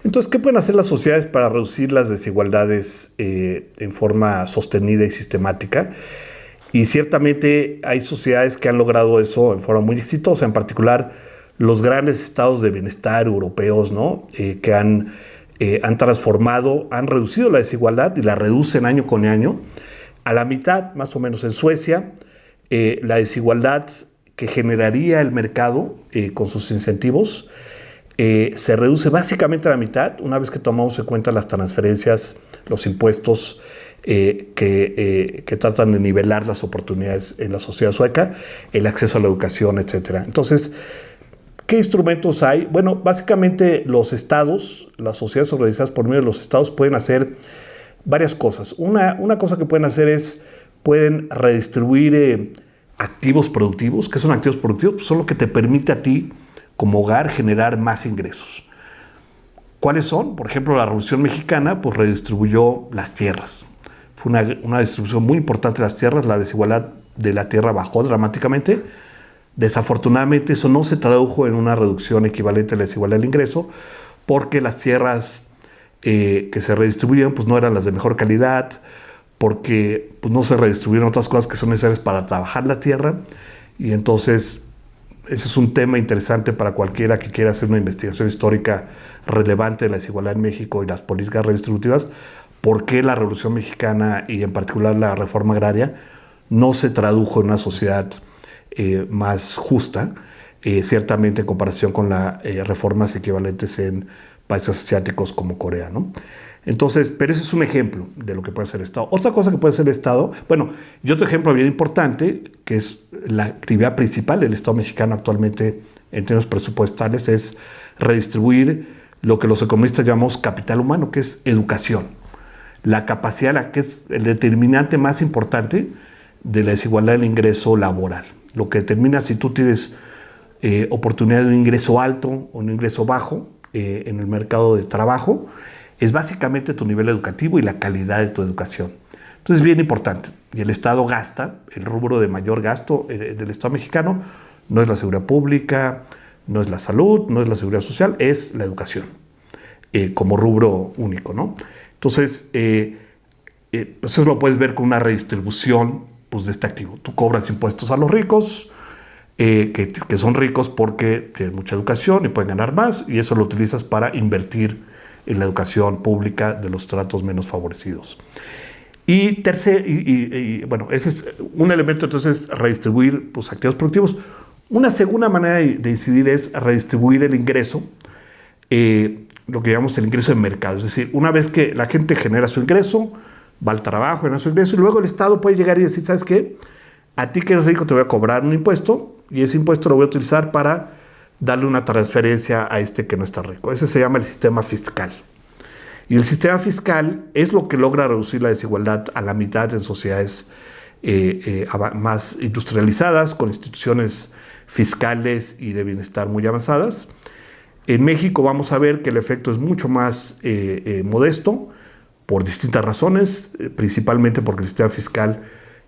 Entonces, ¿qué pueden hacer las sociedades para reducir las desigualdades en forma sostenida y sistemática? Y ciertamente hay sociedades que han logrado eso en forma muy exitosa, en particular los grandes estados de bienestar europeos, ¿no? Han transformado, han reducido la desigualdad y la reducen año con año a la mitad, más o menos. En Suecia, la desigualdad que generaría el mercado con sus incentivos se reduce básicamente a la mitad una vez que tomamos en cuenta las transferencias, los impuestos que tratan de nivelar las oportunidades en la sociedad sueca, el acceso a la educación, etcétera. Entonces, ¿qué instrumentos hay? Bueno, básicamente los estados, las sociedades organizadas por medio de los estados pueden hacer varias cosas. Una cosa que pueden hacer es, pueden redistribuir activos productivos. ¿Qué son activos productivos? Pues son lo que te permite a ti, como hogar, generar más ingresos. ¿Cuáles son? Por ejemplo, la Revolución Mexicana pues redistribuyó las tierras. Fue una distribución muy importante de las tierras. La desigualdad de la tierra bajó dramáticamente. Desafortunadamente eso no se tradujo en una reducción equivalente a la desigualdad del ingreso, porque las tierras que se redistribuyeron pues no eran las de mejor calidad, porque pues no se redistribuyeron otras cosas que son necesarias para trabajar la tierra. Y entonces ese es un tema interesante para cualquiera que quiera hacer una investigación histórica relevante de la desigualdad en México y las políticas redistributivas. ¿Por qué la Revolución Mexicana y en particular la reforma agraria no se tradujo en una sociedad más justa, ciertamente en comparación con las reformas equivalentes en países asiáticos como Corea, ¿no? Entonces, pero ese es un ejemplo de lo que puede hacer el Estado. Otra cosa que puede hacer el Estado, bueno, y otro ejemplo bien importante, que es la actividad principal del Estado mexicano actualmente en términos presupuestales, es redistribuir lo que los economistas llamamos capital humano, que es educación. La capacidad, que es el determinante más importante de la desigualdad del ingreso laboral. Lo que determina si tú tienes oportunidad de un ingreso alto o un ingreso bajo en el mercado de trabajo, es básicamente tu nivel educativo y la calidad de tu educación. Entonces es bien importante. Y el Estado gasta, el rubro de mayor gasto del Estado mexicano no es la seguridad pública, no es la salud, no es la seguridad social, es la educación como rubro único, ¿no? Entonces, pues eso lo puedes ver con una redistribución pues, de este activo. Tú cobras impuestos a los ricos, que son ricos porque tienen mucha educación y pueden ganar más, y eso lo utilizas para invertir en la educación pública de los estratos menos favorecidos. Y bueno, ese es un elemento, entonces, redistribuir pues, activos productivos. Una segunda manera de incidir es redistribuir el ingreso, lo que llamamos el ingreso de mercado. Es decir, una vez que la gente genera su ingreso, va al trabajo, genera su ingreso, y luego el Estado puede llegar y decir, ¿sabes qué? A ti que eres rico te voy a cobrar un impuesto, y ese impuesto lo voy a utilizar para darle una transferencia a este que no está rico. Ese se llama el sistema fiscal. Y el sistema fiscal es lo que logra reducir la desigualdad a la mitad en sociedades más industrializadas, con instituciones fiscales y de bienestar muy avanzadas. En México vamos a ver que el efecto es mucho más modesto por distintas razones, principalmente porque el sistema fiscal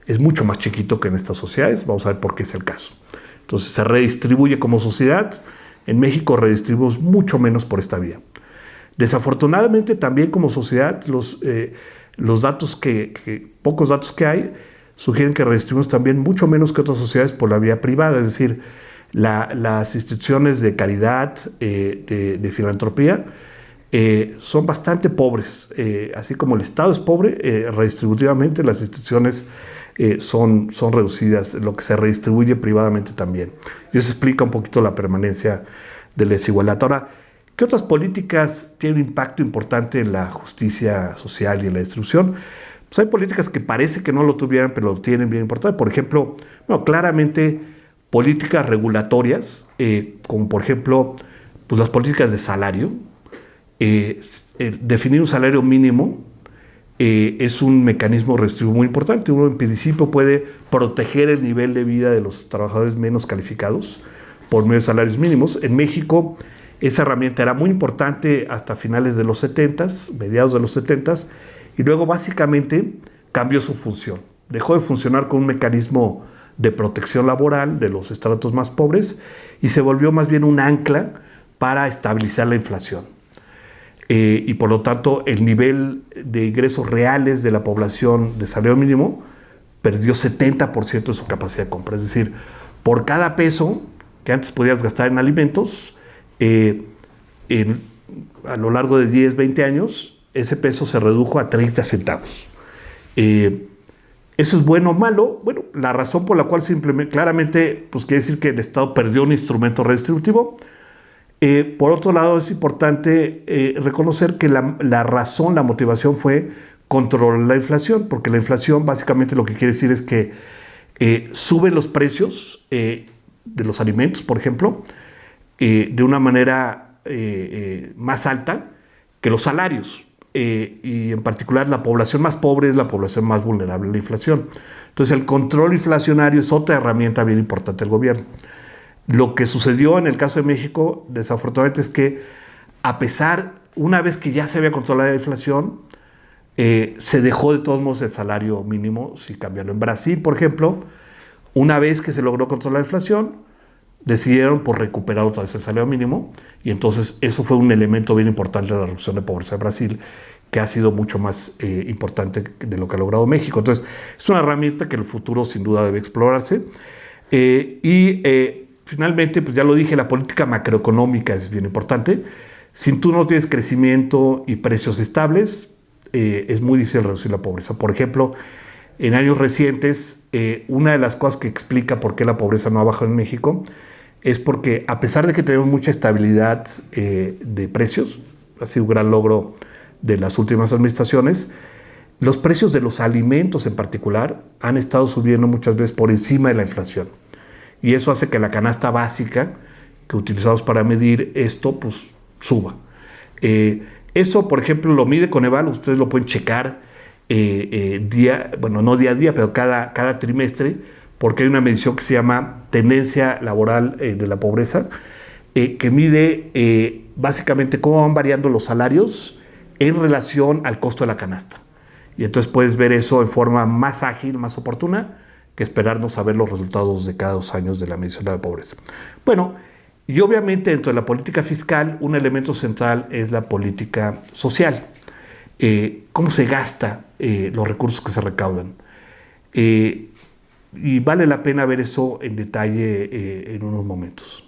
es mucho más chiquito que en estas sociedades. Vamos a ver por qué es el caso. Entonces se redistribuye como sociedad. En México redistribuimos mucho menos por esta vía. Desafortunadamente también como sociedad los datos pocos datos que hay sugieren que redistribuimos también mucho menos que otras sociedades por la vía privada, es decir, las instituciones de caridad, de filantropía, son bastante pobres. Así como el Estado es pobre, redistributivamente las instituciones son reducidas, lo que se redistribuye privadamente también. Y eso explica un poquito la permanencia de la desigualdad. Ahora, ¿qué otras políticas tienen un impacto importante en la justicia social y en la distribución? Pues hay políticas que parece que no lo tuvieran, pero lo tienen bien importante. Por ejemplo, bueno, claramente políticas regulatorias, como por ejemplo pues las políticas de salario. Definir un salario mínimo es un mecanismo redistributivo muy importante. Uno en principio puede proteger el nivel de vida de los trabajadores menos calificados por medio de salarios mínimos. En México esa herramienta era muy importante hasta finales de los 70s, mediados de los 70s, y luego básicamente cambió su función. Dejó de funcionar como un mecanismo de protección laboral de los estratos más pobres y se volvió más bien un ancla para estabilizar la inflación. y por lo tanto el nivel de ingresos reales de la población de salario mínimo perdió 70% de su capacidad de compra. Es decir, por cada peso que antes podías gastar en alimentos, a lo largo de 10, 20 años, ese peso se redujo a 30 centavos. ¿Eso es bueno o malo? Bueno, la razón por la cual claramente pues quiere decir que el Estado perdió un instrumento redistributivo. Por otro lado, es importante reconocer que la razón, la motivación fue controlar la inflación, porque la inflación básicamente lo que quiere decir es que suben los precios de los alimentos, por ejemplo, de una manera más alta que los salarios. Y en particular la población más pobre es la población más vulnerable a la inflación. Entonces el control inflacionario es otra herramienta bien importante del gobierno. Lo que sucedió en el caso de México, desafortunadamente, es que una vez que ya se había controlado la inflación, se dejó de todos modos el salario mínimo sin cambiarlo. En Brasil, por ejemplo, una vez que se logró controlar la inflación, decidieron por recuperar otra vez el salario mínimo, y entonces eso fue un elemento bien importante de la reducción de pobreza de Brasil, que ha sido mucho más importante de lo que ha logrado México. Entonces es una herramienta que en el futuro sin duda debe explorarse. Finalmente, pues ya lo dije, la política macroeconómica es bien importante. Si tú no tienes crecimiento y precios estables, es muy difícil reducir la pobreza. Por ejemplo, en años recientes, una de las cosas que explica por qué la pobreza no ha bajado en México es porque, a pesar de que tenemos mucha estabilidad de precios, ha sido un gran logro de las últimas administraciones, los precios de los alimentos en particular han estado subiendo muchas veces por encima de la inflación. Y eso hace que la canasta básica que utilizamos para medir esto, pues suba. Eso, por ejemplo, lo mide Coneval, ustedes lo pueden checar no día a día, pero cada trimestre, porque hay una medición que se llama tendencia laboral de la pobreza, que mide básicamente cómo van variando los salarios en relación al costo de la canasta. Y entonces puedes ver eso en forma más ágil, más oportuna, que esperarnos a ver los resultados de cada 2 años de la medición de la pobreza. Bueno, y obviamente dentro de la política fiscal, un elemento central es la política social. Cómo se gasta los recursos que se recaudan. Y vale la pena ver eso en detalle en unos momentos.